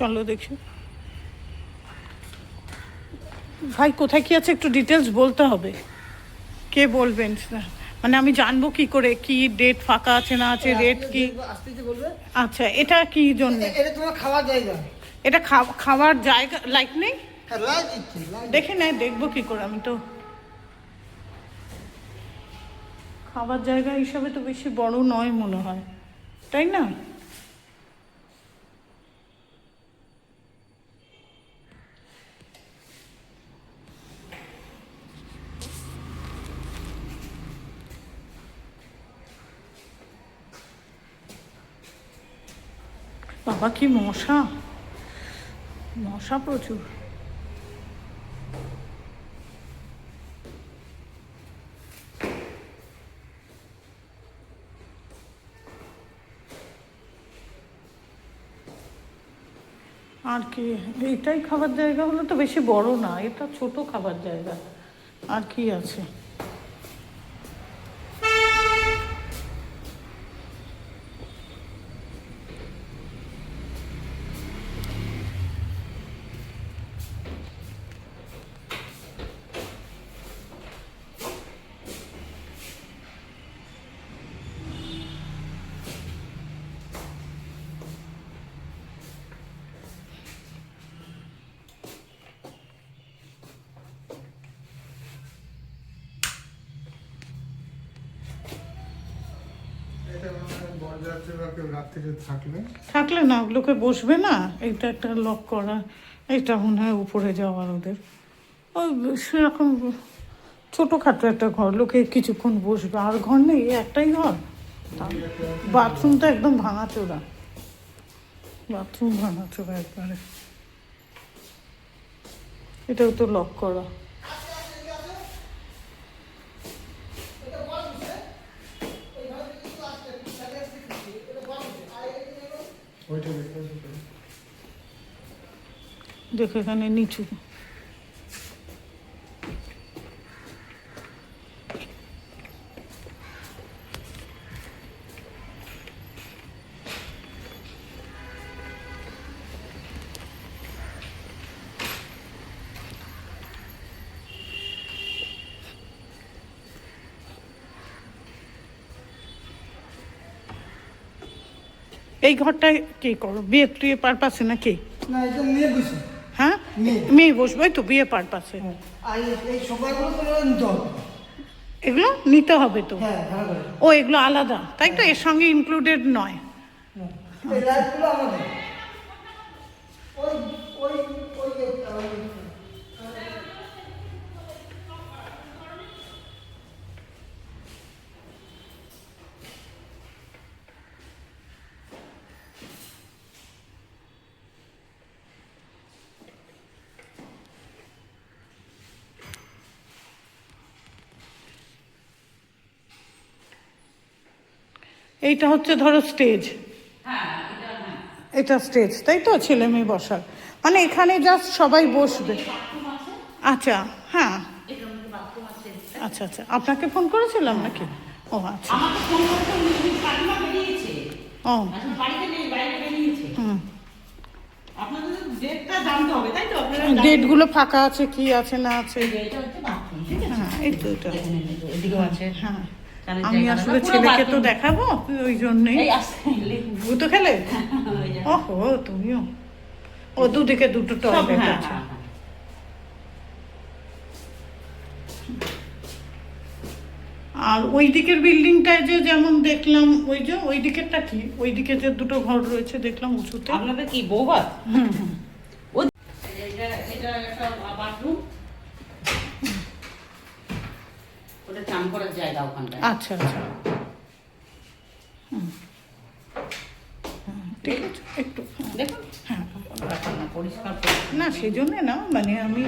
চলো দেখি ভাই কোথায় কি আছে একটু ডিটেলস বলতে হবে। কে বলবেন মানে আমি জানবো কি করে কি ডেট ফাঁকা আছে না আছে, রেট কি? আচ্ছা, এটা কি জন্য? এটা তোমার খাওয়ার জায়গা। এটা খাওয়ার জায়গা লাইক নেই? হ্যাঁ, লাইট দিচ্ছি। দেখে নেই, দেখবো কি করে? আমি তো খাবার জায়গা হিসাবে তো বেশি বড় নয় মনে হয়, তাই না? বাবা কি মশা, মশা প্রচুর। আর কি এটাই খাবার জায়গা হলো তো, বেশি বড় না, এটা ছোট খাবার জায়গা। আর কি আছে? থাকলে না ওগুলোকে বসবে না, এটা একটা লক করা, এটা মনে হয় উপরে যাওয়ার ওদের ওই সেরকম ছোটোখাটো একটা ঘর, লোকে কিছুক্ষণ বসবে। আর ঘর নেই, একটাই ঘর। বাথরুমটা একদম ভাঙাচোরা, বাথরুম ভাঙাচোরা একবারে। এটাও তো লক করা। দেখো এখানে নিচু, এই ঘরটায় কি করো? বিয়ে টুয়ে পারপাসে নাকি? না, এটা মেয়ে বসে। হ্যাঁ, মেয়ে বসবে তো বিয়ে পারপাসে। আর এই সোফাগুলো তো নিতে হবে। এগুলো নিতে হবে তো? হ্যাঁ, ভালো করে। ও এগুলো আলাদা, তাই তো? এর সঙ্গে ইনক্লুডেড নয়? এই লাইটগুলো আমাদের। ওই ওই ওই এইটা হচ্ছে ধরো স্টেজ, এটা স্টেজ তাই তো? ছেলে মেয়ে বসার, মানে এখানে জাস্ট সবাই বসবে। আচ্ছা, হ্যাঁ, আচ্ছা আচ্ছা। আপনাকে ফোন করেছিলাম নাকি? ও আচ্ছা, ও হুম, ডেটগুলো ফাঁকা আছে কি আছে না আছে? হ্যাঁ, এই তো এটা। হ্যাঁ, আমি আসলে ছেলেকে তো দেখাবো ওই জন্যই। ভূত খেলে? ওহো, তুমিও? ও দুদিকে দুটো টয়লেট আছে। আর ওই দিকের বিল্ডিংটায় যে যেমন দেখলাম, ওই যে ওই দিকেরটা কি, ওই দিকে যে দুটো ঘর রয়েছে দেখলাম উঁচুতে। আপনাদের কি বৌভাত? হুম হুম, এটা একটা বাথরুম, ওটা চান করার জায়গা ওখানটা। আচ্ছা আচ্ছা, হুম, ঠিক আছে, একটু দেখুন হ্যাঁ, পরিষ্কার না সেই জন্য না, মানে আমি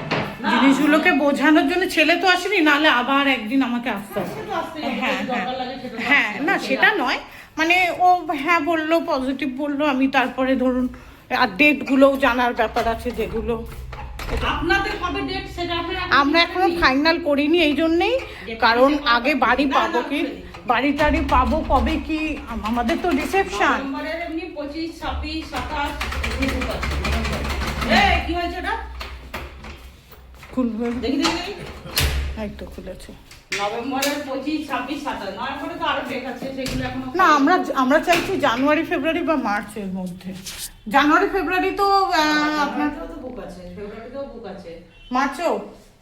জিনিসগুলোকে বোঝানোর জন্য। ছেলে তো আসেনি, নাহলে আবার একদিন আমাকে আসতে হবে। হ্যাঁ হ্যাঁ হ্যাঁ, না সেটা নয়, মানে ও হ্যাঁ বললো, পজিটিভ বললো, আমি তারপরে ধরুন আর ডেটগুলোও জানার ব্যাপার আছে যেগুলো। আপনাদের কবে ডেট সেটা আমরা এখনো ফাইনাল করিনি, এই জন্যেই, কারণ আগে বাড়ি পাবো কি, বাড়ি টাড়ি পাবো কবে কি, আমাদের তো রিসেপশন। এমনি 25, 26, 27 এগুলো বুক আছে নভেম্বর। কি হয়েছে এটা? খুলবে, দেখি দেখি দেখি। এই তো খুলেছে। নভেম্বরের 25, 26, 27 নভেম্বরে তো আরো ডেট আছে সেগুলো এখনো না, আমরা চাইছি জানুয়ারি ফেব্রুয়ারি বা মার্চের মধ্যে। জানুয়ারি ফেব্রুয়ারি তো আপনার আপনারও তো বুক আছে, ফেব্রুয়ারিতেও বুক আছে। মার্চেও।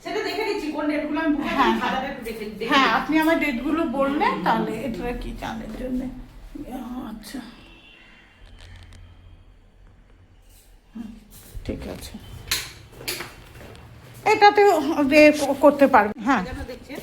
সেটা দেখে নিচ্ছি কোন ডেটগুলো আমি বুক হ্যাঁ, আছে খাতাটা একটু দেখে দেখে হ্যাঁ, নিচ্ছি। আপনি আমার ডেটগুলো বললেন তাহলে এটা কি জানার জন্য। আচ্ছা, ঠিক আছে, এটাতে করতে পারবেন। হ্যাঁ, যেন দেখছেন